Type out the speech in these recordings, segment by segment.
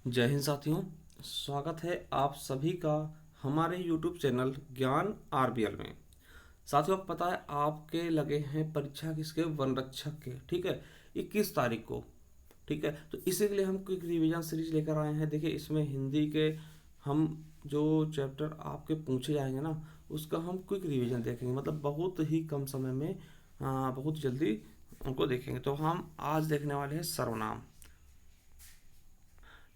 जय हिंद साथियों। स्वागत है आप सभी का हमारे YouTube चैनल ज्ञान आरबीएल में। साथियों, आपको पता है आपके लगे हैं परीक्षा किसके, वन रक्षक के। ठीक है, 21 तारीख को। ठीक है, तो इसी के लिए हम क्विक रिवीजन सीरीज लेकर आए हैं। देखिए, इसमें हिंदी के हम जो चैप्टर आपके पूछे जाएंगे ना, उसका हम क्विक रिवीजन देखेंगे। मतलब बहुत ही कम समय में, बहुत जल्दी उनको देखेंगे। तो हम आज देखने वाले हैं सर्वनाम।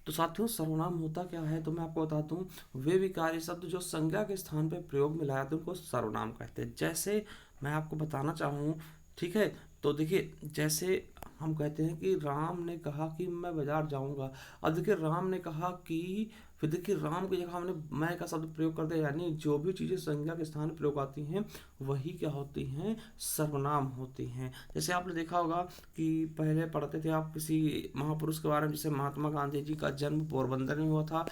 तो साथियों, सर्वनाम होता क्या है तो मैं आपको बताता हूँ। वे विकारी शब्द जो संज्ञा के स्थान पर प्रयोग में लाए जाते हैं उनको सर्वनाम कहते हैं। जैसे मैं आपको बताना चाहूँ, ठीक है, तो देखिए, जैसे हम कहते हैं कि राम ने कहा कि मैं बाजार जाऊंगा। अब देखिए, राम ने कहा कि, फिर देखिए राम की जगह हमने मैं का शब्द प्रयोग कर दिया। यानी जो भी चीज़ें संज्ञा के स्थान पर प्रयोग आती हैं वही क्या होती हैं, सर्वनाम होती हैं। जैसे आपने देखा होगा कि पहले पढ़ते थे आप किसी महापुरुष के बारे में, जैसे महात्मा गांधी जी का जन्म पोरबंदर में हुआ था।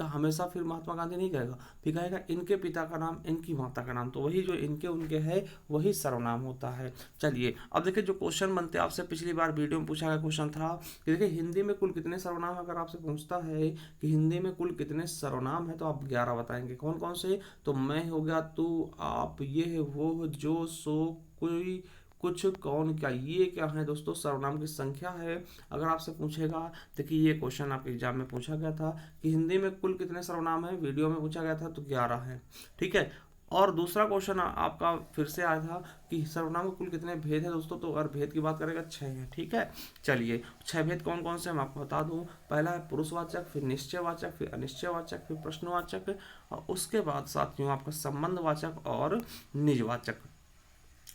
हमेशा फिर महात्मा गांधी नहीं कहेगा, फिर कहेगा इनके पिता का नाम, इनकी माता का नाम। तो वही जो इनके उनके है वही सर्वनाम होता है। चलिए, अब देखिए जो क्वेश्चन बनते हैं आपसे, पिछली बार वीडियो में पूछा गया क्वेश्चन था कि देखिए हिंदी में कुल कितने सर्वनाम। अगर आपसे पूछता है कि हिंदी में कुल कितने सर्वनाम है तो आप 11 बताएंगे। कौन कौन से? तो मैं हो गया, तू, आप, ये है, वो, जो, सो, कोई, कुछ, कौन, क्या। ये क्या है दोस्तों, सर्वनाम की संख्या है। अगर आपसे पूछेगा, देखिए ये क्वेश्चन आपके एग्जाम में पूछा गया था कि हिंदी में कुल कितने सर्वनाम है, वीडियो में पूछा गया था, तो 11 है। ठीक है। और दूसरा क्वेश्चन आपका फिर से आया था कि सर्वनाम के कुल कितने भेद है दोस्तों। तो अगर भेद की बात करेगा 6 है। ठीक है। चलिए, 6 भेद कौन कौन से हम आपको बता दूं। पहला है पुरुषवाचक, फिर निश्चयवाचक, फिर अनिश्चयवाचक, फिर प्रश्नवाचक, और उसके बाद साथियों आपका संबंधवाचक और निजवाचक।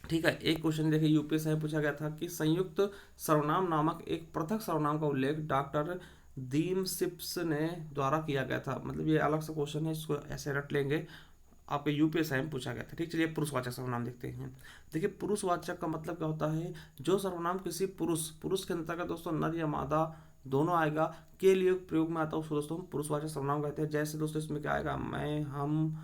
ठीक है। एक क्वेश्चन देखिए यूपीएससी में पूछा गया था कि संयुक्त सर्वनाम नामक एक पृथक सर्वनाम का उल्लेख डॉक्टर दीम सिप्स ने द्वारा किया गया था। मतलब ये अलग सा क्वेश्चन है, इसको ऐसे रट लेंगे। आपके यूपीएससी में पूछा गया था। ठीक, चलिए पुरुषवाचक सर्वनाम देखते हैं। देखिए, पुरुषवाचक का मतलब क्या होता है, जो सर्वनाम किसी पुरुष पुरुष के अंतर्गत दोस्तों नर या मादा दोनों आएगा के लिए प्रयोग में आता है उसको दोस्तों हम पुरुषवाचक सर्वनाम कहते हैं। जैसे दोस्तों इसमें क्या आएगा, मैं, हम,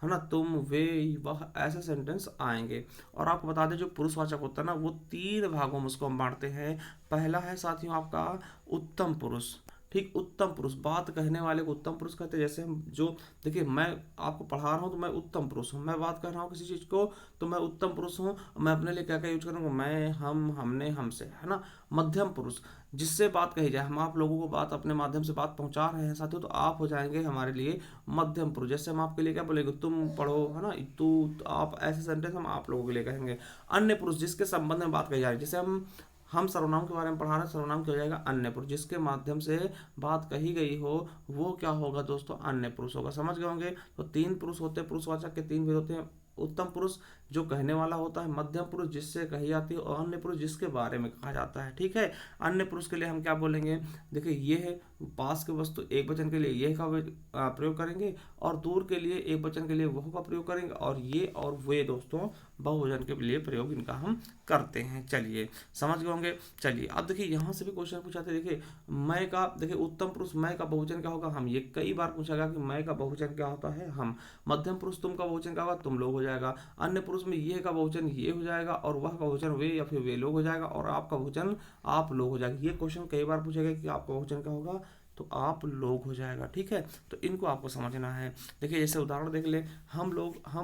है ना, तुम, वे, वह, ऐसे सेंटेंस आएंगे। और आपको बता दें जो पुरुषवाचक होता है ना, वो 3 भागों में उसको हम बांटते हैं। पहला है साथियों आपका उत्तम पुरुष। ठीक, उत्तम पुरुष, बात कहने वाले को उत्तम पुरुष कहते हैं। जैसे हम जो, देखिए मैं आपको पढ़ा रहा हूँ तो मैं उत्तम पुरुष हूँ। मैं बात कर रहा हूँ किसी चीज़ को तो मैं उत्तम पुरुष हूँ। मैं अपने लिए क्या क्या यूज करूँगा, मैं, हम, हमने, हमसे, है ना। मध्यम पुरुष, जिससे बात कही जाए, हम आप लोगों को बात अपने माध्यम से बात पहुंचा रहे हैं साथियों, तो आप हो जाएंगे हमारे लिए मध्यम पुरुष। जैसे हम आपके लिए क्या बोलेंगे, तुम पढ़ो, है ना, तू, आप, ऐसे सेंटेंस हम आप लोगों के लिए कहेंगे। अन्य पुरुष, जिसके संबंध में बात कही जा रही है। जैसे हम सर्वनाम के बारे में पढ़ा रहे हैं, सर्वनाम क्या हो जाएगा, अन्य पुरुष। जिसके माध्यम से बात कही गई हो वो क्या होगा दोस्तों, अन्य पुरुष होगा। समझ गए होंगे। तो 3 पुरुष होते हैं, पुरुषवाचक के 3 भेद होते हैं। उत्तम पुरुष जो कहने वाला होता है, मध्यम पुरुष जिससे कही जाती है, और अन्य पुरुष जिसके बारे में कहा जाता है। ठीक है। अन्य पुरुष के लिए हम क्या बोलेंगे, देखिए ये है पास के वस्तु, एक वचन के लिए यह का प्रयोग करेंगे, और दूर के लिए एक वचन के लिए वह का प्रयोग करेंगे, और ये और वे दोस्तों बहुवचन के लिए प्रयोग इनका हम करते हैं। चलिए, समझ गए होंगे। चलिए, अब देखिए यहाँ से भी क्वेश्चन पूछा था। देखिए मैं का, देखिए उत्तम पुरुष मैं का बहुवचन क्या होगा, हम। ये कई बार पूछा गया कि मैं का बहुवचन क्या होता है, हम। मध्यम पुरुष तुम का बहुवचन क्या होगा, तुम लोग हो जाएगा। अन्य पुरुष में ये का बहुवचन ये हो जाएगा, और वह का बहुवचन वे या फिर वे लोग हो जाएगा, और आपका बहुवचन आप लोग हो जाएगा। ये क्वेश्चन कई बार पूछा गया कि आपका बहुवचन क्या होगा, तो आप लोग हो जाएगा। ठीक है। तो इनको आपको समझना है। देखिए जैसे उदाहरण देख ले, हम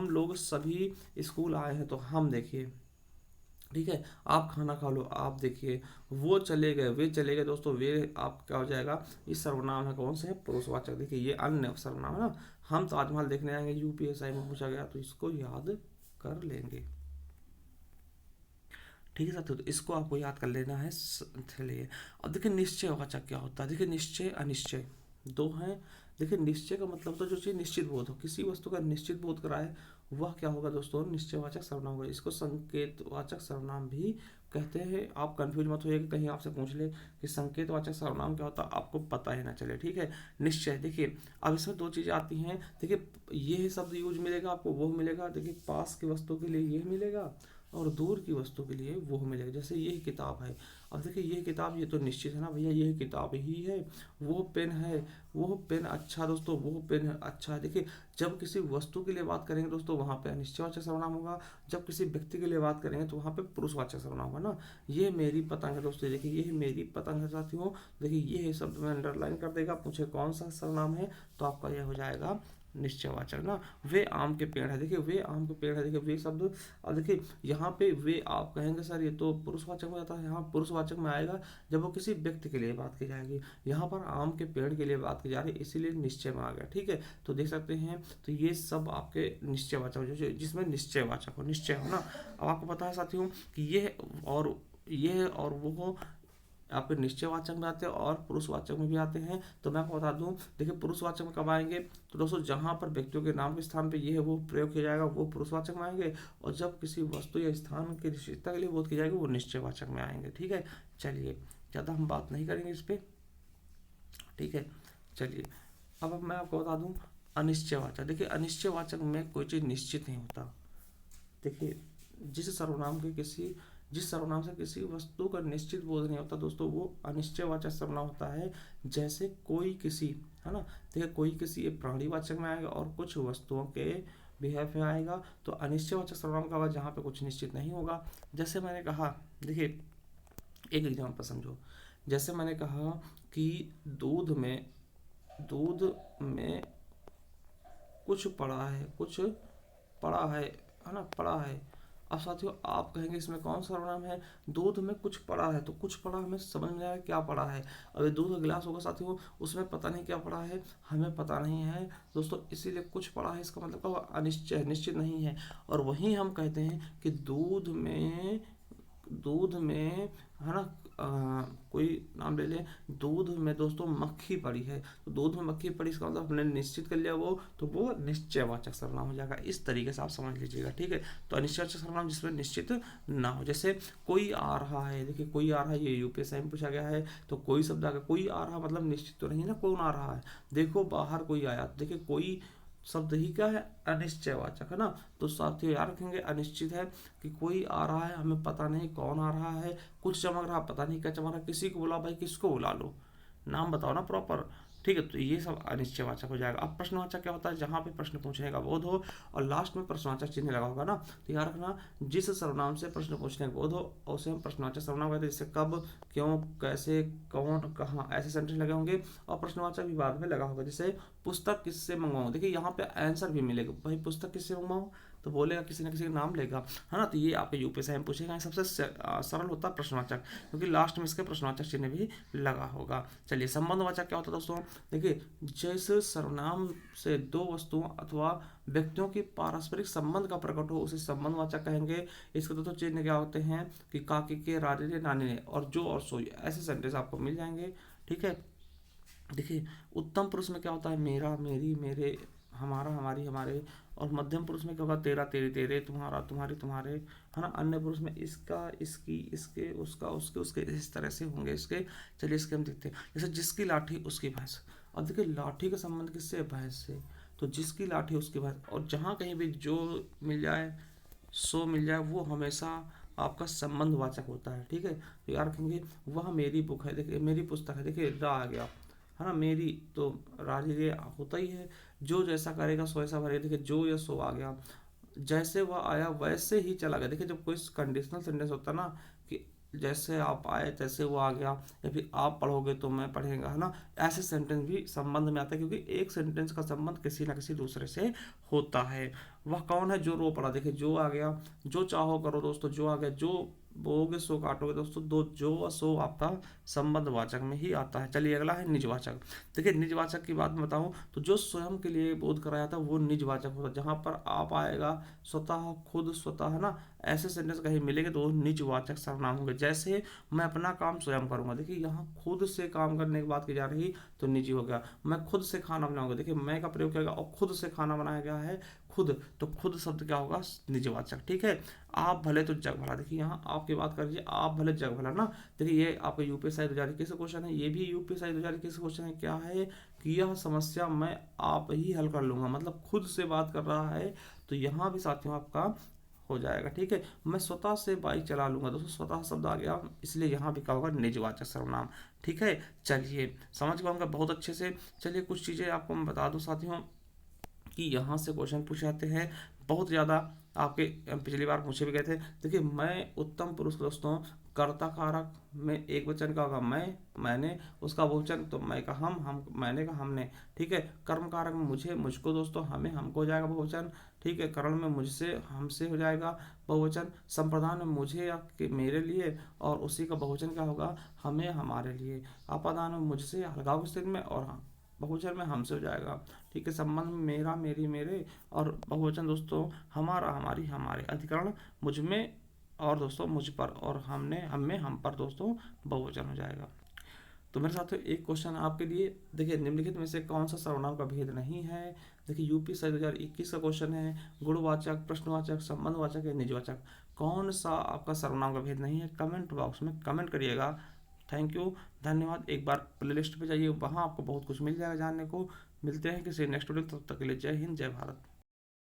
लोग सभी स्कूल आए हैं तो हम, देखिए ठीक है। आप खाना खा लो, आप, देखिए वो चले गए, वे चले गए दोस्तों। वे आप क्या हो जाएगा, इस सर्वनाम है, कौन से है, पुरुषवाचक। देखिए ये अन्य सर्वनाम है ना। हम ताजमहल देखने आएंगे, यूपीएससी में पूछा गया तो इसको याद कर लेंगे। ठीक है साथियों, तो इसको आपको याद कर लेना है। चलिए, अब देखिए निश्चयवाचक क्या होता है। देखिए निश्चय अनिश्चय दो हैं। देखिए निश्चय का मतलब तो जो चीज़ निश्चित बोध हो, किसी वस्तु का निश्चित बोध कराए, वह क्या होगा दोस्तों, निश्चयवाचक सर्वनाम होगा। इसको संकेतवाचक सर्वनाम भी कहते हैं। आप कंफ्यूज मत होइएगा, कहीं आपसे पूछ ले कि संकेतवाचक सर्वनाम क्या होता है, आपको पता ही ना चले। ठीक है। निश्चय, देखिए अब इसमें 2 चीज़ें आती हैं। देखिए ये शब्द यूज मिलेगा आपको, वो मिलेगा। देखिए पास की वस्तु के लिए ये मिलेगा, और दूर की वस्तु के लिए वो मिलेगा। जैसे ये किताब है, अब देखिए ये किताब, ये तो निश्चित है ना भैया, ये किताब ही है, वो पेन है, वो पेन अच्छा दोस्तों, वो पेन अच्छा है। देखिए जब किसी वस्तु के लिए बात करेंगे दोस्तों वहाँ पे अनिश्चयवाचक सर्वनाम होगा, जब किसी व्यक्ति के लिए बात करेंगे तो वहाँ पे पुरुषवाचक सर्वनाम होगा ना। ये मेरी पतंग है दोस्तों, देखिए ये मेरी पतंग है साथियों। देखिए ये शब्द में अंडरलाइन कर देगा, पूछे कौन सा सर्वनाम है तो आपका यह हो जाएगा निश्चयवाचक ना। वे आम के पेड़ है, देखिए वे आम के पेड़ है, देखिए वे शब्द, और देखिए यहाँ पे वे आप कहेंगे सर ये तो पुरुषवाचक में जाता है, यहाँ पुरुषवाचक में आएगा जब वो किसी व्यक्ति के लिए बात की जाएगी। यहाँ पर आम के पेड़ के लिए बात की जा रही है इसीलिए निश्चय में आ गया, ठीक है। तो देख सकते हैं तो ये सब आपके निश्चयवाचक जो जिसमें निश्चय हो ना। अब आपको पता है साथियों कि ये और वो आपके निश्चयवाचक में आते हैं और पुरुषवाचक में भी आते हैं। तो मैं आपको बता दूं, देखिए पुरुषवाचक में कब आएंगे तो दोस्तों जहां पर व्यक्तियों के नाम के स्थान पे ये है वो प्रयोग किया जाएगा वो पुरुषवाचक में आएंगे, और जब किसी वस्तु या स्थान की विशेषता के लिए बोध की जाएगी वो निश्चयवाचक में आएंगे, ठीक है। चलिए ज़्यादा हम बात नहीं करेंगे इस पर, ठीक है। चलिए अब मैं आपको बता दूं अनिश्चयवाचक। देखिए अनिश्चयवाचक में कोई चीज़ निश्चित नहीं होता। देखिए जिस सर्वनाम से किसी वस्तु का निश्चित बोध नहीं होता दोस्तों वो अनिश्चयवाचक सर्वनाम होता है। जैसे कोई किसी, है ना। देखिए कोई किसी ये प्राणीवाचक में आएगा और कुछ वस्तुओं के बिहेव में आएगा। तो अनिश्चयवाचक सर्वनाम का होगा जहाँ पे कुछ निश्चित नहीं होगा। जैसे मैंने कहा, देखिए एक एग्जाम्पल समझो। जैसे मैंने कहा कि दूध में कुछ पड़ा है। अब साथियों आप कहेंगे इसमें कौन सा सर्वनाम है, दूध में कुछ पड़ा है, तो कुछ पड़ा हमें समझ में आया क्या पड़ा है। अब ये दूध का गिलास होगा साथियों, उसमें पता नहीं क्या पड़ा है, हमें पता नहीं है दोस्तों, इसीलिए कुछ पड़ा है इसका मतलब क्या, अनिश्चय है, निश्चित नहीं है। और वहीं हम कहते हैं कि दूध में है ना, कोई नाम ले लें, दूध में दोस्तों मक्खी पड़ी है, तो दूध में मक्खी पड़ी इसका मतलब हमने निश्चित कर लिया वो, तो वो निश्चयवाचक सर्वनाम हो जाएगा। इस तरीके से आप समझ लीजिएगा, ठीक है। तो अनिश्चयवाचक सर्वनाम जिसमें निश्चित ना हो। जैसे कोई आ रहा है, देखिए कोई आ रहा है, ये यूपीएससी में पूछा गया है। तो कोई शब्द आ गया, कोई आ रहा मतलब निश्चित तो नहीं ना कौन आ रहा है। देखो बाहर कोई आया, देखिए कोई शब्द ही क्या है, अनिश्चयवाचक है ना। तो साथियों याद रखेंगे अनिश्चित है कि कोई आ रहा है, हमें पता नहीं कौन आ रहा है, कुछ चमक रहा पता नहीं क्या चमक रहा, किसी को बुला भाई, किसको बुला लो, नाम बताओ ना प्रॉपर, ठीक है। तो ये सब अनिश्चयवाचक हो जाएगा। अब प्रश्नवाचक क्या होता है, जहाँ पे प्रश्न पूछने का बोध हो और लास्ट में प्रश्नवाचक चिन्ह लगा होगा ना। तो याद रखना जिस सर्वनाम से प्रश्न पूछने का बोध हो और उसे हम प्रश्नवाचक सर्वनाम कहते हैं। जैसे कब, क्यों, कैसे, कौन, कहाँ, ऐसे सेंटेंस लगे होंगे और प्रश्नवाचक भी बाद में लगा होगा। जैसे पुस्तक किससे मंगवाऊँ, देखिए यहाँ पे आंसर भी मिलेगा, भाई पुस्तक किससे मंगवाऊँ, तो बोलेगा किसी न किसी का नाम लेगा, है ना। तो ये आपके यूपीएससी में पूछेगा, सबसे सरल होता है प्रश्नवाचक, क्योंकि लास्ट में इसके प्रश्नवाचक चिन्ह भी लगा होगा। चलिए संबंधवाचक क्या होता है दोस्तों, देखिए जिस सर्वनाम से दो वस्तुओं अथवा व्यक्तियों की पारस्परिक संबंध का प्रकट हो उसे संबंधवाचक कहेंगे। इसके दोस्तों चिन्ह क्या होते हैं कि काकी के, रानी ने, नानी ने, और जो और सो, ऐसे सेंटेंस आपको मिल जाएंगे, ठीक है। देखिए उत्तम पुरुष में क्या होता है, मेरा, मेरी, मेरे, हमारा, हमारी, हमारे। और मध्यम पुरुष में क्या होगा, तेरा, तेरे, तेरे, तुम्हारा, तुम्हारी, तुम्हारे, है ना। अन्य पुरुष में इसका, इसकी, इसके, उसका, उसके, उसके, इस तरह से होंगे इसके। चलिए इसके हम देखते हैं। जैसे जिसकी लाठी उसकी भैंस। अब देखिए लाठी का संबंध किससे है, भैंस से। तो जिसकी लाठी उसकी भैंस, और जहाँ कहीं भी जो मिल जाए, सो मिल जाए, वो हमेशा आपका संबंधवाचक होता है, ठीक है। तो याद रखेंगे वह मेरी बुक है, देखिए मेरी पुस्तक है, देखिए रा आ गया, है ना। मेरी तो राजकीय होता ही है, जो जैसा करेगा सो ऐसा भरेगा, देखिए जो या सो आ गया। जैसे वह आया वैसे ही चला गया, देखिए जब कोई कंडीशनल सेंटेंस होता है ना कि जैसे आप आए तैसे वो आ गया, या फिर आप पढ़ोगे तो मैं पढ़ेगा, है ना। ऐसे सेंटेंस भी संबंध में आता है क्योंकि एक सेंटेंस का संबंध किसी ना किसी दूसरे से होता है। वह कौन है जो रो पड़ा, देखिए जो आ गया, जो चाहो करो दोस्तों, जो आ गया, जो बोओगे सो काटोगे दोस्तों, दो जो और सो आपका संबंधवाचक में ही आता है। चलिए अगला है निजवाचक। देखिए निजवाचक की बात में बताऊं तो जो स्वयं के लिए बोध कराया था वो निजवाचक होता है। जहां पर आप आएगा, स्वतः, खुद, स्वतः, है ना, ऐसे सेंटेंस कहीं मिलेंगे तो वो निजवाचक सर्वनाम होंगे। जैसे मैं अपना काम स्वयं करूंगा, देखिए यहाँ खुद से काम करने की बात की जा रही तो निजी हो गया। मैं खुद से खाना बनाऊंगा, देखिए मैं का प्रयोग किया गया और खुद से खाना बनाया गया है, खुद, तो खुद शब्द क्या होगा, निजवाचक, ठीक है। आप भले तो जग भला, देखिए यहाँ आपकी बात कर लीजिए, आप भले जग भला ना। देखिए ये आपका यूपीएससी 2021 का क्वेश्चन है, ये भी यूपीएससी 2021 का क्वेश्चन है। क्या है कि यह समस्या मैं आप ही हल कर लूंगा, मतलब खुद से बात कर रहा है। तो यहाँ भी साथियों आपका हो जाएगा। ठीक है, मैं स्वतः से बाइक चला लूंगा। दोस्तों स्वतः शब्द आ गया, इसलिए यहाँ भी क्या होगा, निजवाचक सर्वनाम। ठीक है, चलिए समझ गए होंगे बहुत अच्छे से। चलिए कुछ चीज़ें आपको मैं बता दूं साथियों कि यहाँ से क्वेश्चन पूछे जाते हैं बहुत ज़्यादा। आपके पिछली बार पूछे भी गए थे। देखिए, मैं उत्तम पुरुष दोस्तों, कर्ता कारक में एक वचन का होगा मैं, मैंने, उसका बहुवचन तो मैं का हम मैंने का हमने। ठीक है, कर्म कारक में मुझे, मुझको दोस्तों, हमें, हमको हो जाएगा बहुवचन। ठीक है, करण में मुझसे, हमसे हो जाएगा बहुवचन। संप्रदान में मुझे या मेरे लिए, और उसी का बहुवचन क्या होगा, हमें, हमारे लिए। अपादान में मुझसे अलगाव की स्थिति में, और बहुवचन में हमसे हो जाएगा। ठीक है, संबंध में मेरा, मेरी, मेरे, और बहुवचन दोस्तों हमारा, हमारी, हमारे। अधिकरण मुझ में, और दोस्तों मुझ पर, और हमने, हम में, हम पर दोस्तों बहुवचन हो जाएगा। तो मेरे साथियों एक क्वेश्चन आपके लिए, देखिए निम्नलिखित में से कौन सा सर्वनाम का भेद नहीं है। देखिए यूपी से 2021 का क्वेश्चन है, गुणवाचक, प्रश्नवाचक, संबंधवाचक या निजवाचक, कौन सा आपका सर्वनाम का भेद नहीं है, कमेंट बॉक्स में कमेंट करिएगा। थैंक यू, धन्यवाद। एक बार प्लेलिस्ट पे जाइए, वहाँ आपको बहुत कुछ मिल जाएगा जानने को। मिलते हैं किसी नेक्स्ट वीडियो, तब तक के लिए जय हिंद, जय भारत।